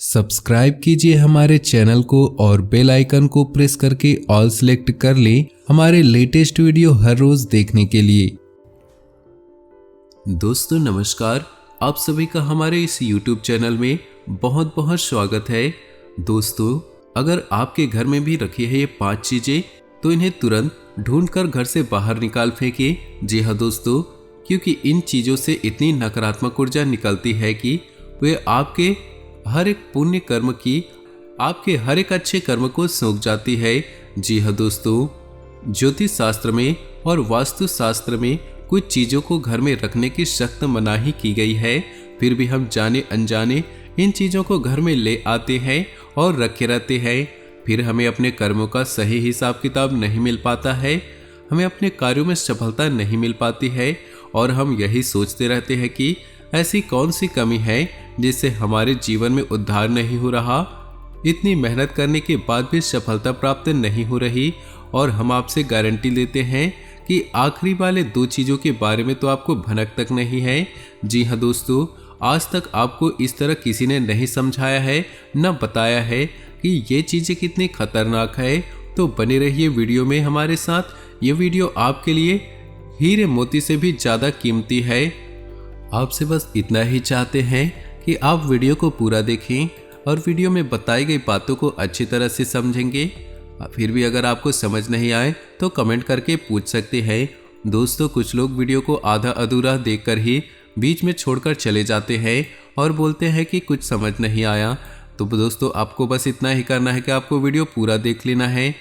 Subscribe कीजिए हमारे channel को और बेल आइकन को प्रेस करके ऑल सेलेक्ट कर लें हमारे लेटेस्ट वीडियो हर रोज देखने के लिए। दोस्तों नमस्कार, आप सभी का हमारे इस YouTube चैनल में बहुत बहुत स्वागत है। दोस्तों, अगर आपके घर में भी रखी है ये 5 चीजें तो इन्हें तुरंत ढूंढकर घर से बाहर निकाल फेंके। जी हाँ दोस्तों, क्योंकि इन चीजों से इतनी नकारात्मक ऊर्जा निकलती है कि वे आपके हर एक पुण्य कर्म की, आपके हर एक अच्छे कर्म को सोख जाती है। जी हाँ दोस्तों, ज्योतिष शास्त्र में और वास्तु शास्त्र में कुछ चीजों को घर में रखने की सख्त मनाही की गई है, फिर भी हम जाने अनजाने इन चीजों को घर में ले आते हैं और रखे रहते हैं। फिर हमें अपने कर्मों का सही हिसाब किताब नहीं मिल पाता है, हमें अपने कार्यों में सफलता नहीं मिल पाती है और हम यही सोचते रहते हैं कि ऐसी कौन सी कमी है जिससे हमारे जीवन में उद्धार नहीं हो रहा। इतनी मेहनत करने के बाद भी सफलता प्राप्त नहीं हो रही और हम आपसे गारंटी देते हैं कि आखिरी वाले 2 चीजों के बारे में तो आपको भनक तक नहीं है। जी हाँ दोस्तों, आज तक आपको इस तरह किसी ने नहीं समझाया है, न बताया है कि ये चीजें कितनी खतरनाक है। तो बने रहिए वीडियो में हमारे साथ। ये वीडियो आपके लिए हीरे मोती से भी ज्यादा कीमती है। आपसे बस इतना ही चाहते हैं कि आप वीडियो को पूरा देखें और वीडियो में बताई गई बातों को अच्छी तरह से समझेंगे। फिर भी अगर आपको समझ नहीं आए तो कमेंट करके पूछ सकते हैं। दोस्तों, कुछ लोग वीडियो को आधा अधूरा देखकर ही बीच में छोड़कर चले जाते हैं और बोलते हैं कि कुछ समझ नहीं आया। तो दोस्तों, आपको बस इतना ही करना है कि आपको वीडियो पूरा देख लेना है।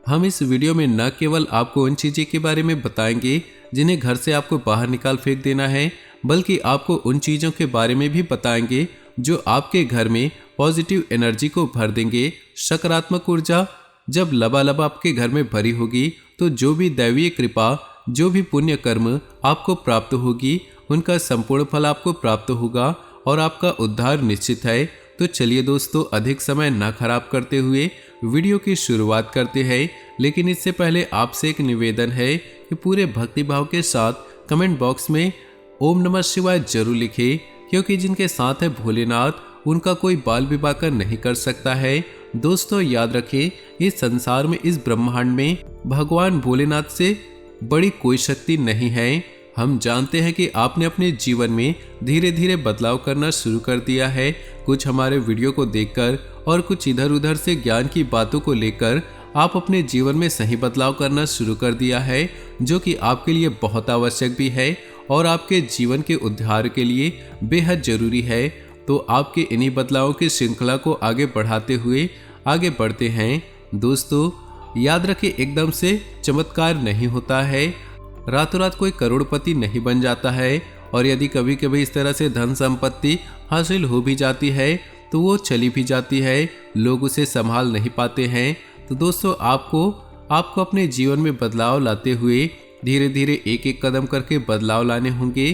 हम इस वीडियो में न केवल आपको उन चीज़ों के बारे में बताएंगे जिन्हें घर से आपको बाहर निकाल फेंक देना है, बल्कि आपको उन चीज़ों के बारे में भी बताएंगे जो आपके घर में पॉजिटिव एनर्जी को भर देंगे। सकारात्मक ऊर्जा जब लबालब आपके घर में भरी होगी तो जो भी दैवीय कृपा, जो भी पुण्य कर्म आपको प्राप्त होगी, उनका संपूर्ण फल आपको प्राप्त होगा और आपका उद्धार निश्चित है। तो चलिए दोस्तों, अधिक समय न खराब करते हुए वीडियो की शुरुआत करते हैं। लेकिन इससे पहले आपसे एक निवेदन है कि पूरे भक्तिभाव के साथ कमेंट बॉक्स में ओम नमः शिवाय जरूर लिखें, क्योंकि जिनके साथ है भोलेनाथ उनका कोई बाल विवाह कर नहीं कर सकता है। दोस्तों याद रखें, इस संसार में, इस ब्रह्मांड में भगवान भोलेनाथ से बड़ी कोई शक्ति नहीं है। हम जानते हैं कि आपने अपने जीवन में धीरे धीरे बदलाव करना शुरू कर दिया है, कुछ हमारे वीडियो को देखकर और कुछ इधर उधर से ज्ञान की बातों को लेकर आप अपने जीवन में सही बदलाव करना शुरू कर दिया है, जो कि आपके लिए बहुत आवश्यक भी है और आपके जीवन के उद्धार के लिए बेहद जरूरी है। तो आपके इन्हीं बदलावों की श्रृंखला को आगे बढ़ाते हुए आगे बढ़ते हैं। दोस्तों याद रखें, एकदम से चमत्कार नहीं होता है, रातों रात कोई करोड़पति नहीं बन जाता है और यदि कभी कभी इस तरह से धन संपत्ति हासिल हो भी जाती है तो वो चली भी जाती है, लोग उसे संभाल नहीं पाते हैं। तो दोस्तों आपको अपने जीवन में बदलाव लाते हुए धीरे धीरे एक एक कदम करके बदलाव लाने होंगे।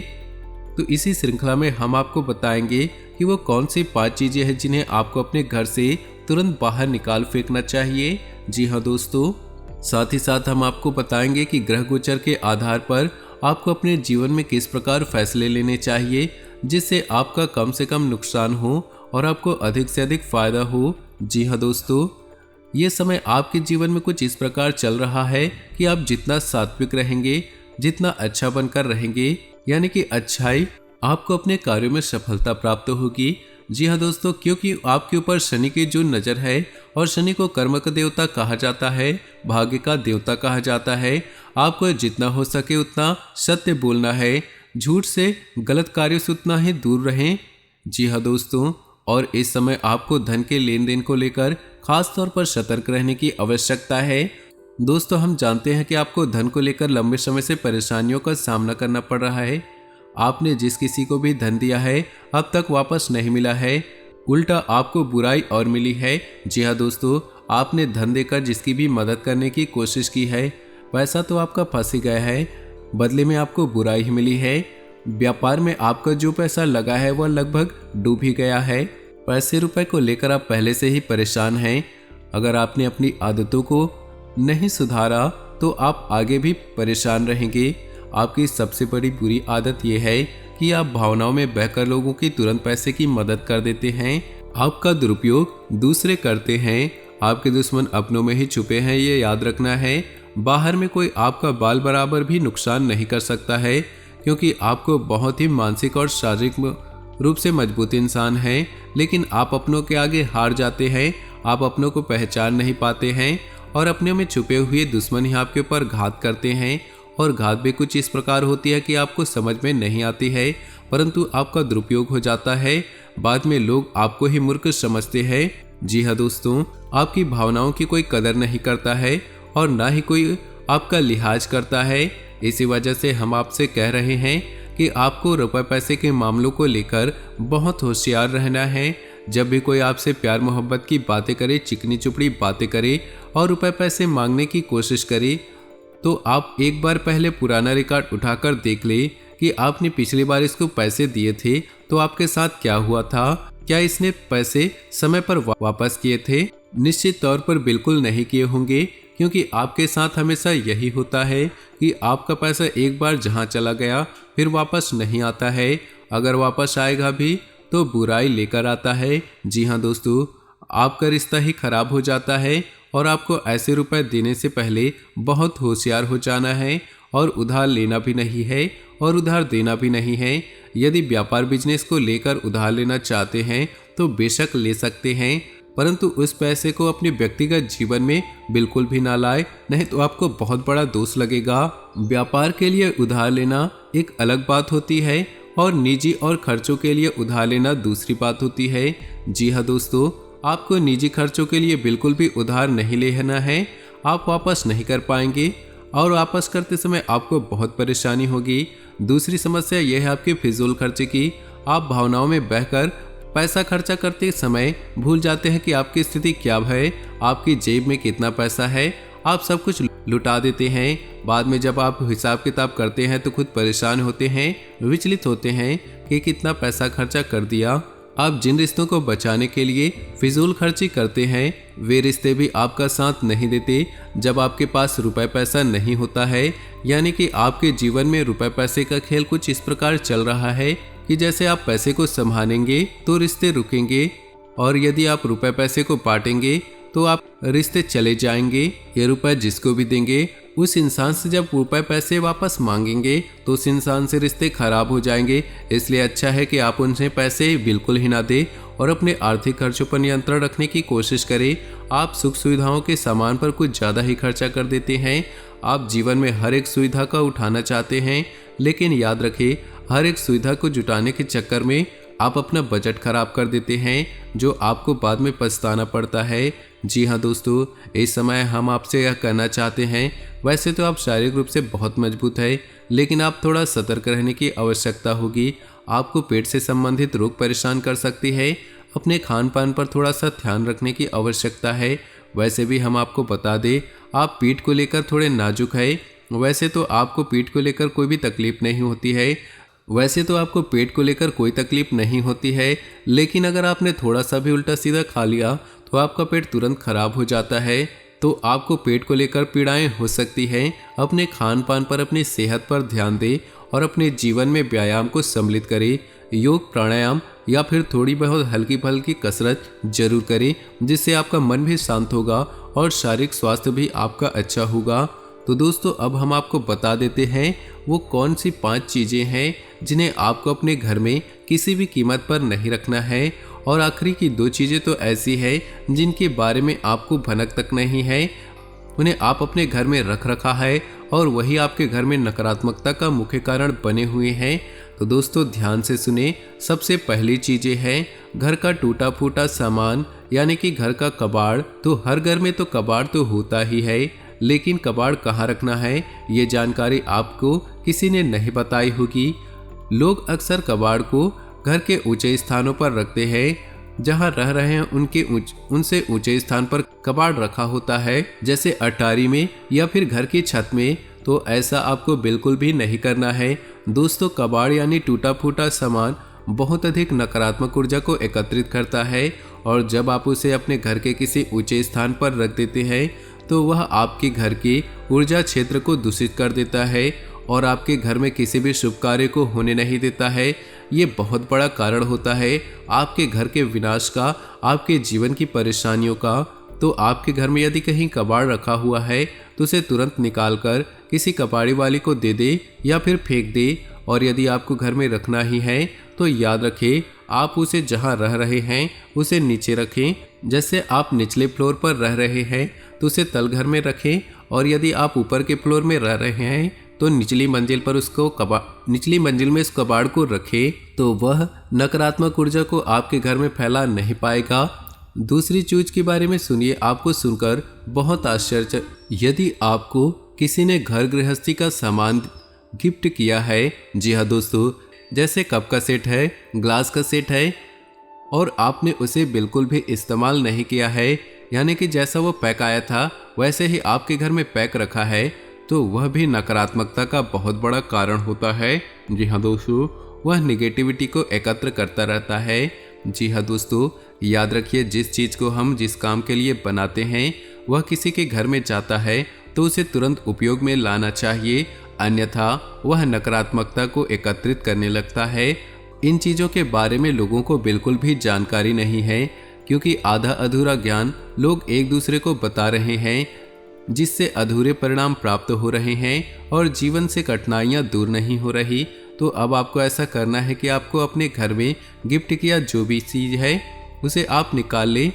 तो इसी श्रृंखला में हम आपको बताएंगे कि वो कौन सी 5 चीजें हैं जिन्हें आपको अपने घर से तुरंत बाहर निकाल फेंकना चाहिए। जी हाँ दोस्तों, साथ ही साथ हम आपको बताएंगे कि ग्रह गोचर के आधार पर आपको अपने जीवन में किस प्रकार फैसले लेने चाहिए जिससे आपका कम से कम नुकसान हो और आपको अधिक से अधिक फायदा हो। जी हाँ दोस्तों, ये समय आपके जीवन में कुछ इस प्रकार चल रहा है कि आप जितना सात्विक रहेंगे, जितना अच्छा बनकर रहेंगे, यानी कि अच्छाई, आपको अपने कार्यों में सफलता प्राप्त होगी। जी हाँ दोस्तों, क्योंकि आपके ऊपर शनि की जो नज़र है, और शनि को कर्म का देवता कहा जाता है, भाग्य का देवता कहा जाता है। आपको जितना हो सके उतना सत्य बोलना है, झूठ से, गलत कार्यों से उतना ही दूर रहें। जी हाँ दोस्तों, और इस समय आपको धन के लेन देन को लेकर खास तौर पर सतर्क रहने की आवश्यकता है। दोस्तों हम जानते हैं कि आपको धन को लेकर लंबे समय से परेशानियों का सामना करना पड़ रहा है। आपने जिस किसी को भी धन दिया है अब तक वापस नहीं मिला है, उल्टा आपको बुराई और मिली है। जी हाँ दोस्तों, आपने धन देकर जिसकी भी मदद करने की कोशिश की है, पैसा तो आपका फंस ही गया है, बदले में आपको बुराई ही मिली है। व्यापार में आपका जो पैसा लगा है वह लगभग डूब ही गया है। पैसे रुपए को लेकर आप पहले से ही परेशान हैं। अगर आपने अपनी आदतों को नहीं सुधारा तो आप आगे भी परेशान रहेंगे। आपकी सबसे बड़ी बुरी आदत यह है कि आप भावनाओं में बहकर लोगों की तुरंत पैसे की मदद कर देते हैं। आपका दुरुपयोग दूसरे करते हैं। आपके दुश्मन अपनों में ही छुपे हैं, ये याद रखना है। बाहर में कोई आपका बाल बराबर भी नुकसान नहीं कर सकता है, क्योंकि आपको बहुत ही मानसिक और शारीरिक रूप से मजबूत इंसान हैं। लेकिन आप अपनों के आगे हार जाते हैं। आप अपनों को पहचान नहीं पाते हैं और अपने में छुपे हुए दुश्मन ही आपके ऊपर घात करते हैं। और घात भी कुछ इस प्रकार होती है कि आपको समझ में नहीं आती है, परंतु आपका दुरुपयोग हो जाता है। बाद में लोग आपको ही मूर्ख समझते हैं। जी हाँ दोस्तों, आपकी भावनाओं की कोई कदर नहीं करता है और ना ही कोई आपका लिहाज करता है। इसी वजह से हम आपसे कह रहे हैं कि आपको रुपए पैसे के मामलों को लेकर बहुत होशियार रहना है। जब भी कोई आपसे प्यार मोहब्बत की बातें करे, चिकनी चुपड़ी बातें करे और रुपए पैसे मांगने की कोशिश करे, तो आप एक बार पहले पुराना रिकॉर्ड उठाकर देख ले कि आपने पिछली बार इसको पैसे दिए थे तो आपके साथ क्या हुआ था। क्या इसने पैसे समय पर वापस किए थे? निश्चित तौर पर बिल्कुल नहीं किए होंगे, क्योंकि आपके साथ हमेशा यही होता है कि आपका पैसा एक बार जहां चला गया फिर वापस नहीं आता है। अगर वापस आएगा भी तो बुराई लेकर आता है। जी हाँ दोस्तों, आपका रिश्ता ही खराब हो जाता है और आपको ऐसे रुपए देने से पहले बहुत होशियार हो जाना है। और उधार लेना भी नहीं है और उधार देना भी नहीं है। यदि व्यापार बिजनेस को लेकर उधार लेना चाहते हैं तो बेशक ले सकते हैं, परंतु उस पैसे को अपने व्यक्तिगत जीवन में बिल्कुल भी ना लाए, नहीं तो आपको बहुत बड़ा दोष लगेगा। व्यापार के लिए उधार लेना एक अलग बात होती है और निजी और खर्चों के लिए उधार लेना दूसरी बात होती है। जी हाँ दोस्तों, आपको निजी खर्चों के लिए बिल्कुल भी उधार नहीं लेना है। आप वापस नहीं कर पाएंगे और वापस करते समय आपको बहुत परेशानी होगी। दूसरी समस्या यह है आपके फिजूल खर्चे की। आप भावनाओं में बहकर पैसा खर्चा करते समय भूल जाते हैं कि आपकी स्थिति क्या है, आपकी जेब में कितना पैसा है। आप सब कुछ लुटा देते हैं। बाद में जब आप हिसाब किताब करते हैं तो खुद परेशान होते हैं, विचलित होते हैं कि कितना पैसा खर्चा कर दिया। आप जिन रिश्तों को बचाने के लिए फिजूल खर्ची करते हैं, वे रिश्ते भी आपका साथ नहीं देते जब आपके पास रुपए पैसा नहीं होता है। यानी कि आपके जीवन में रुपए पैसे का खेल कुछ इस प्रकार चल रहा है कि जैसे आप पैसे को संभालेंगे तो रिश्ते रुकेंगे, और यदि आप रुपए पैसे को बांटेंगे तो आप रिश्ते चले जाएंगे। ये रुपए जिसको भी देंगे उस इंसान से जब रुपए पैसे वापस मांगेंगे तो उस इंसान से रिश्ते खराब हो जाएंगे। इसलिए अच्छा है कि आप उनसे पैसे बिल्कुल ही ना दें और अपने आर्थिक खर्चों पर नियंत्रण रखने की कोशिश करें। आप सुख सुविधाओं के सामान पर कुछ ज़्यादा ही खर्चा कर देते हैं। आप जीवन में हर एक सुविधा का उठाना चाहते हैं, लेकिन याद रखें, हर एक सुविधा को जुटाने के चक्कर में आप अपना बजट खराब कर देते हैं, जो आपको बाद में पछताना पड़ता है। जी हाँ दोस्तों, इस समय हम आपसे यह कहना चाहते हैं, वैसे तो आप शारीरिक रूप से बहुत मजबूत है, लेकिन आप थोड़ा सतर्क रहने की आवश्यकता होगी। आपको पेट से संबंधित रोग परेशान कर सकती है। अपने खान पान पर थोड़ा सा ध्यान रखने की आवश्यकता है। वैसे भी हम आपको बता दें, आप पीठ को लेकर थोड़े नाजुक है। वैसे तो आपको पीठ को लेकर कोई भी तकलीफ नहीं होती है, लेकिन अगर आपने थोड़ा सा भी उल्टा सीधा खा लिया तो आपका पेट तुरंत खराब हो जाता है। तो आपको पेट को लेकर पीड़ाएं हो सकती हैं। अपने खान पान पर, अपनी सेहत पर ध्यान दें और अपने जीवन में व्यायाम को सम्मिलित करें। योग, प्राणायाम या फिर थोड़ी बहुत हल्की फुल्की कसरत जरूर करें, जिससे आपका मन भी शांत होगा और शारीरिक स्वास्थ्य भी आपका अच्छा होगा। तो दोस्तों, अब हम आपको बता देते हैं वो कौन सी 5 चीज़ें हैं जिन्हें आपको अपने घर में किसी भी कीमत पर नहीं रखना है। और आखिरी की 2 चीज़ें तो ऐसी है जिनके बारे में आपको भनक तक नहीं है, उन्हें आप अपने घर में रख रखा है और वही आपके घर में नकारात्मकता का मुख्य कारण बने हुए हैं। तो दोस्तों, ध्यान से सुने। सबसे पहली चीज़ें हैं घर का टूटा फूटा सामान, यानी कि घर का कबाड़। तो हर घर में तो कबाड़ तो होता ही है, लेकिन कबाड़ कहाँ रखना है ये जानकारी आपको किसी ने नहीं बताई होगी। लोग अक्सर कबाड़ को घर के ऊंचे स्थानों पर रखते हैं। जहां रह रहे हैं उनसे ऊंचे स्थान पर कबाड़ रखा होता है, जैसे अटारी में या फिर घर की छत में। तो ऐसा आपको बिल्कुल भी नहीं करना है। दोस्तों, कबाड़ यानी टूटा फूटा सामान बहुत अधिक नकारात्मक ऊर्जा को एकत्रित करता है, और जब आप उसे अपने घर के किसी ऊंचे स्थान पर रख देते हैं तो वह आपके घर के ऊर्जा क्षेत्र को दूषित कर देता है और आपके घर में किसी भी शुभ कार्य को होने नहीं देता है। ये बहुत बड़ा कारण होता है आपके घर के विनाश का, आपके जीवन की परेशानियों का। तो आपके घर में यदि कहीं कबाड़ रखा हुआ है तो उसे तुरंत निकाल कर किसी कबाड़ी वाले को दे दे या फिर फेंक दे। और यदि आपको घर में रखना ही है तो याद रखें, आप उसे जहां रह रहे हैं उसे नीचे रखें। जैसे आप निचले फ्लोर पर रह रहे हैं तो उसे तलघर में रखें, और यदि आप ऊपर के फ्लोर में रह रहे हैं तो निचली मंजिल में इस कबाड़ को रखें, तो वह नकारात्मक ऊर्जा को आपके घर में फैला नहीं पाएगा। दूसरी चीज के बारे में सुनिए, आपको सुनकर बहुत आश्चर्य, यदि आपको किसी ने घर गृहस्थी का सामान गिफ्ट किया है, जी हाँ दोस्तों, जैसे कप का सेट है, ग्लास का सेट है, और आपने उसे बिल्कुल भी इस्तेमाल नहीं किया है, यानी कि जैसा वो पैक आया था वैसे ही आपके घर में पैक रखा है, तो वह भी नकारात्मकता का बहुत बड़ा कारण होता है। जी हाँ दोस्तों, वह निगेटिविटी को एकत्र करता रहता है। जी हाँ दोस्तों, याद रखिए, जिस चीज़ को हम जिस काम के लिए बनाते हैं वह किसी के घर में जाता है तो उसे तुरंत उपयोग में लाना चाहिए, अन्यथा वह नकारात्मकता को एकत्रित करने लगता है। इन चीज़ों के बारे में लोगों को बिल्कुल भी जानकारी नहीं है, क्योंकि आधा अधूरा ज्ञान लोग एक दूसरे को बता रहे हैं, जिससे अधूरे परिणाम प्राप्त हो रहे हैं और जीवन से कठिनाइयाँ दूर नहीं हो रही। तो अब आपको ऐसा करना है कि आपको अपने घर में गिफ्ट किया जो भी चीज़ है उसे आप निकाल लें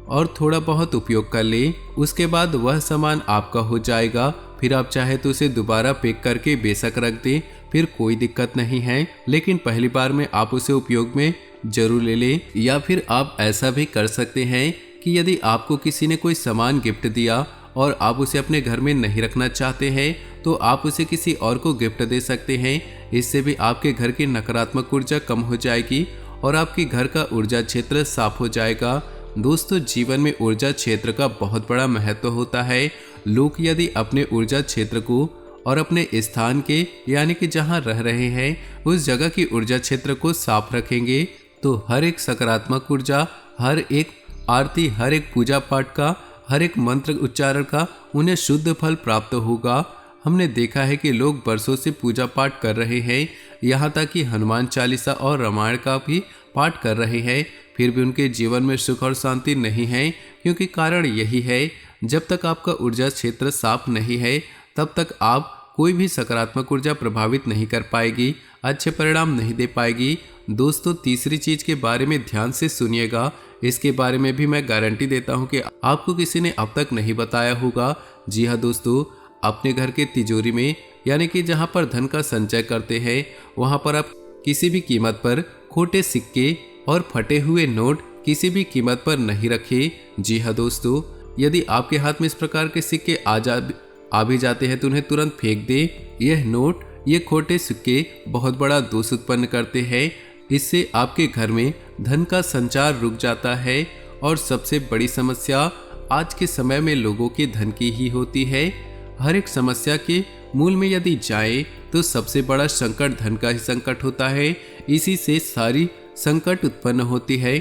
और थोड़ा बहुत उपयोग कर लें। उसके बाद वह सामान आपका हो जाएगा। फिर आप चाहे तो उसे दोबारा पैक करके बेशक रख दें, फिर कोई दिक्कत नहीं है, लेकिन पहली बार में आप उसे उपयोग में जरूर ले लें। या फिर आप ऐसा भी कर सकते हैं कि यदि आपको किसी ने कोई सामान गिफ्ट दिया और आप उसे अपने घर में नहीं रखना चाहते हैं तो आप उसे किसी और को गिफ्ट दे सकते हैं। इससे भी आपके घर की नकारात्मक ऊर्जा कम हो जाएगी और आपके घर का ऊर्जा क्षेत्र साफ हो जाएगा। दोस्तों, जीवन में ऊर्जा क्षेत्र का बहुत बड़ा महत्व होता है। लोग यदि अपने ऊर्जा क्षेत्र को और अपने स्थान के, यानी कि जहां रह रहे हैं उस जगह की ऊर्जा क्षेत्र को साफ रखेंगे तो हर एक सकारात्मक ऊर्जा, हर एक आरती, हर एक पूजा पाठ का, हर एक मंत्र उच्चारण का उन्हें शुद्ध फल प्राप्त होगा। हमने देखा है कि लोग बरसों से पूजा पाठ कर रहे हैं, यहाँ तक कि हनुमान चालीसा और रामायण का भी पाठ कर रहे हैं, फिर भी उनके जीवन में सुख और शांति नहीं है। क्योंकि कारण यही है, जब तक आपका ऊर्जा क्षेत्र साफ नहीं है तब तक आप कोई भी सकारात्मक ऊर्जा प्रभावित नहीं कर पाएगी, अच्छे परिणाम नहीं दे पाएगी। दोस्तों, तीसरी चीज के बारे में ध्यान से सुनिएगा, इसके बारे में भी मैं गारंटी देता हूं कि आपको किसी ने अब तक नहीं बताया होगा। जी हाँ दोस्तों, अपने घर के तिजोरी में, यानी कि जहां पर धन का संचय करते हैं, वहां पर आप किसी भी कीमत पर खोटे सिक्के और फटे हुए नोट किसी भी कीमत पर नहीं रखें। जी हाँ दोस्तों, यदि आपके हाथ में इस प्रकार के सिक्के आ भी जाते हैं तो उन्हें तुरंत फेंक दें। यह नोट, ये खोटे सिक्के बहुत बड़ा दोष उत्पन्न करते हैं। इससे आपके घर में धन का संचार रुक जाता है और सबसे बड़ी समस्या आज के समय में लोगों के धन की ही होती है। हर एक समस्या के मूल में यदि जाए तो सबसे बड़ा संकट धन का ही संकट होता है। इसी से सारी संकट उत्पन्न होती है,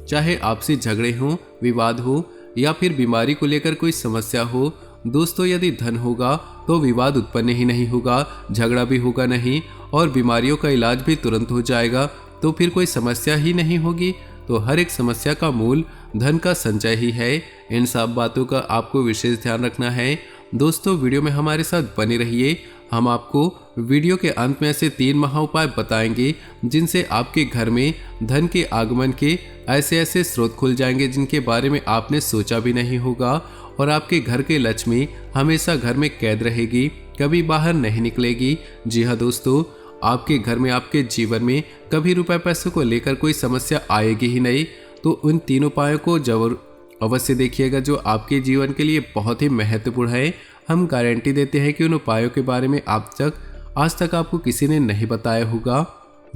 चाहे आपसे झगड़े हो, विवाद हो या फिर बीमारी को लेकर कोई समस्या हो। दोस्तों, यदि धन होगा तो विवाद उत्पन्न ही नहीं होगा, झगड़ा भी होगा नहीं और बीमारियों का इलाज भी तुरंत हो जाएगा, तो फिर कोई समस्या ही नहीं होगी। तो हर एक समस्या का मूल धन का संचय ही है। इन सब बातों का आपको विशेष ध्यान रखना है। दोस्तों, वीडियो में हमारे साथ बने रहिए। हम आपको वीडियो के अंत में ऐसे 3 महा उपाय बताएंगे जिनसे आपके घर में धन के आगमन के ऐसे ऐसे स्रोत खुल जाएंगे जिनके बारे में आपने सोचा भी नहीं होगा, और आपके घर के लक्ष्मी हमेशा घर में कैद रहेगी, कभी बाहर नहीं निकलेगी। जी हाँ दोस्तों, आपके घर में, आपके जीवन में कभी रुपए पैसे को लेकर कोई समस्या आएगी ही नहीं। तो उन 3 उपायों को जरूर अवश्य देखिएगा जो आपके जीवन के लिए बहुत ही महत्वपूर्ण है। हम गारंटी देते हैं कि उन उपायों के बारे में आज तक आपको किसी ने नहीं बताया होगा।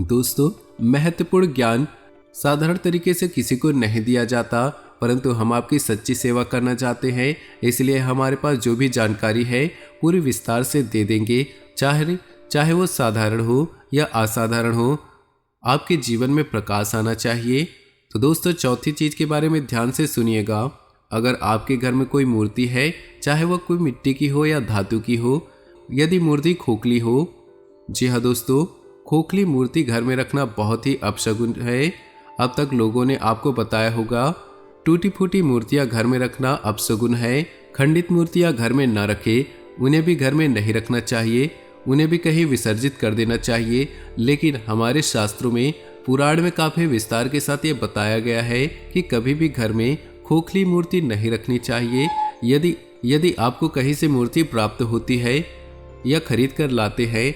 दोस्तों, महत्वपूर्ण ज्ञान साधारण तरीके से किसी को नहीं दिया जाता, परंतु हम आपकी सच्ची सेवा करना चाहते हैं, इसलिए हमारे पास जो भी जानकारी है पूरी विस्तार से दे देंगे, चाहे वो साधारण हो या असाधारण हो। आपके जीवन में प्रकाश आना चाहिए। तो दोस्तों, चौथी चीज के बारे में ध्यान से सुनिएगा। अगर आपके घर में कोई मूर्ति है, चाहे वह कोई मिट्टी की हो या धातु की हो, यदि मूर्ति खोखली हो, जी हाँ दोस्तों, खोखली मूर्ति घर में रखना बहुत ही अपशगुन है। अब तक लोगों ने आपको बताया होगा टूटी फूटी मूर्तियां घर में रखना अपशगुन है। खंडित मूर्तियां घर में न रखें, उन्हें भी घर में नहीं रखना चाहिए, उन्हें भी कहीं विसर्जित कर देना चाहिए। लेकिन हमारे शास्त्रों में, पुराण में काफी विस्तार के साथ ये बताया गया है कि कभी भी घर में खोखली मूर्ति नहीं रखनी चाहिए। यदि आपको कहीं से मूर्ति प्राप्त होती है या खरीद कर लाते हैं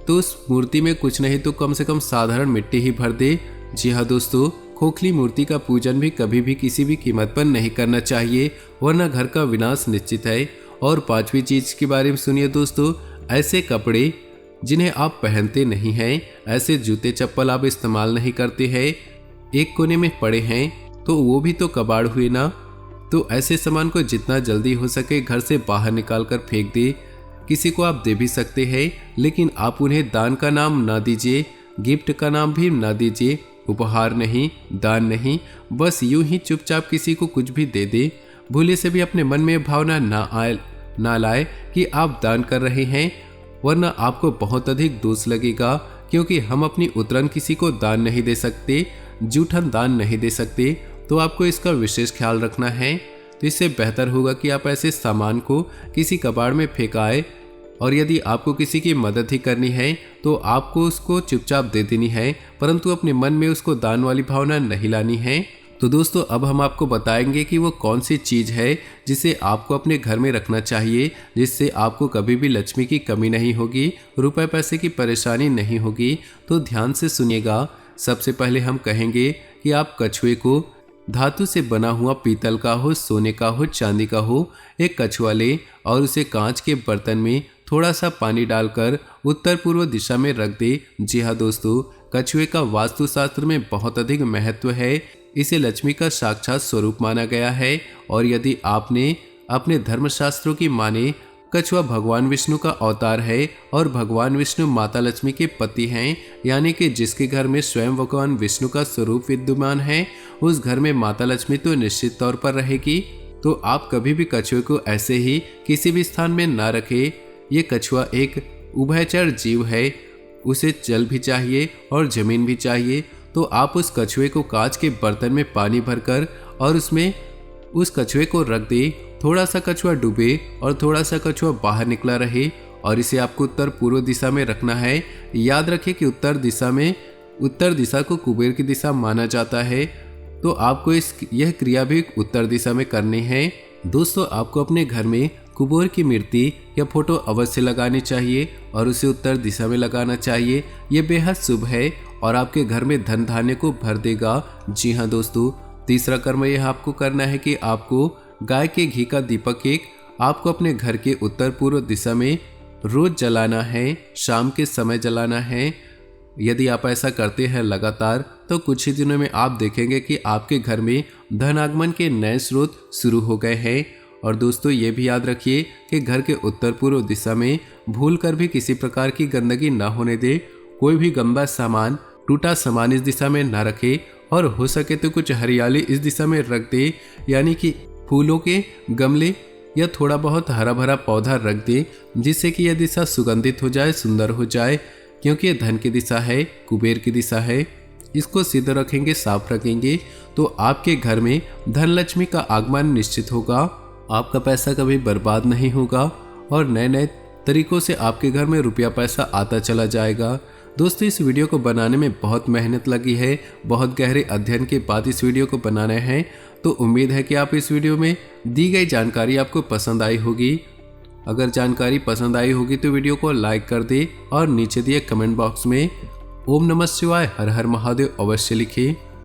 तो उस मूर्ति में कुछ नहीं तो कम से कम साधारण मिट्टी ही भर दे। जी हाँ दोस्तों, खोखली मूर्ति का पूजन भी कभी भी किसी भी कीमत पर नहीं करना चाहिए, वरना घर का विनाश निश्चित है। और पांचवी चीज के बारे में सुनिए दोस्तों, ऐसे कपड़े जिन्हें आप पहनते नहीं हैं, ऐसे जूते चप्पल आप इस्तेमाल नहीं करते हैं, एक कोने में पड़े हैं तो वो भी तो कबाड़ हुए ना। तो ऐसे सामान को जितना जल्दी हो सके घर से बाहर निकाल कर फेंक दे। किसी को आप दे भी सकते हैं, लेकिन आप उन्हें दान का नाम ना दीजिए, गिफ्ट का नाम भी ना दीजिए, उपहार नहीं, दान नहीं, बस यूं ही चुपचाप किसी को कुछ भी दे दे। भूले से भी अपने मन में भावना ना लाए कि आप दान कर रहे हैं, वरना आपको बहुत अधिक दोष लगेगा। क्योंकि हम अपनी उतरन किसी को दान नहीं दे सकते, जूठन दान नहीं दे सकते, तो आपको इसका विशेष ख्याल रखना है। तो इससे बेहतर होगा कि आप ऐसे सामान को किसी कबाड़ में फेंकाए, और यदि आपको किसी की मदद ही करनी है तो आपको उसको चुपचाप दे देनी है, परंतु अपने मन में उसको दान वाली भावना नहीं लानी है। तो दोस्तों, अब हम आपको बताएंगे कि वो कौन सी चीज़ है जिसे आपको अपने घर में रखना चाहिए, जिससे आपको कभी भी लक्ष्मी की कमी नहीं होगी, रुपए पैसे की परेशानी नहीं होगी। तो ध्यान से सुनिएगा। सबसे पहले हम कहेंगे कि आप कछुए को धातु से बना हुआ पीतल का हो, सोने का हो, चांदी का हो, एक कछुआ ले और उसे कांच के बर्तन में थोड़ा सा पानी डालकर उत्तर पूर्व दिशा में रख दे। जी हाँ दोस्तों, कछुए का वास्तुशास्त्र में बहुत अधिक महत्व है, इसे लक्ष्मी का साक्षात स्वरूप माना गया है। और यदि आपने अपने धर्मशास्त्रों की माने, कछुआ भगवान विष्णु का अवतार है और भगवान विष्णु माता लक्ष्मी के पति हैं, यानी कि जिसके घर में स्वयं भगवान विष्णु का स्वरूप विद्यमान है, उस घर में माता लक्ष्मी तो निश्चित तौर पर रहेगी। तो आप कभी भी कछुए को ऐसे ही किसी भी स्थान में ना रखें। ये कछुआ एक उभयचर जीव है, उसे जल भी चाहिए और जमीन भी चाहिए। तो आप उस कछुए को कांच के बर्तन में पानी भरकर और उसमें उस कछुए को रख दे। थोड़ा सा कछुआ डूबे और थोड़ा सा कछुआ बाहर निकला रहे, और इसे आपको उत्तर पूर्व दिशा में रखना है। याद रखें कि उत्तर दिशा को कुबेर की दिशा माना जाता है, तो आपको यह क्रिया भी उत्तर दिशा में करनी है। दोस्तों, आपको अपने घर में कुबेर की मूर्ति या फोटो अवश्य लगानी चाहिए और उसे उत्तर दिशा में लगाना चाहिए। ये बेहद शुभ है और आपके घर में धन धान्य को भर देगा। जी हाँ दोस्तों, तीसरा कर्म यह आपको करना है कि आपको गाय के घी का दीपक आपको अपने घर के उत्तर पूर्व दिशा में रोज जलाना है, शाम के समय जलाना है। यदि आप ऐसा करते हैं लगातार, तो कुछ ही दिनों में आप देखेंगे कि आपके घर में धन आगमन के नए स्रोत शुरू हो गए हैं। और दोस्तों, ये भी याद रखिए कि घर के उत्तर पूर्व दिशा में भूल कर भी किसी प्रकार की गंदगी ना होने दे। कोई भी गंदा सामान, टूटा सामान इस दिशा में ना रखे, और हो सके तो कुछ हरियाली इस दिशा में रख दे, यानी कि फूलों के गमले या थोड़ा बहुत हरा भरा पौधा रख दे, जिससे कि यह दिशा सुगंधित हो जाए, सुंदर हो जाए। क्योंकि यह धन की दिशा है, कुबेर की दिशा है। इसको सिद्ध रखेंगे, साफ रखेंगे, तो आपके घर में धन लक्ष्मी का आगमन निश्चित होगा। आपका पैसा कभी बर्बाद नहीं होगा और नए नए तरीकों से आपके घर में रुपया पैसा आता चला जाएगा। दोस्तों, इस वीडियो को बनाने में बहुत मेहनत लगी है, बहुत गहरे अध्ययन के बाद इस वीडियो को बनाना है। तो उम्मीद है कि आप इस वीडियो में दी गई जानकारी आपको पसंद आई होगी। अगर जानकारी पसंद आई होगी तो वीडियो को लाइक कर दे और नीचे दिए कमेंट बॉक्स में ओम नमः शिवाय, हर हर महादेव अवश्य लिखें।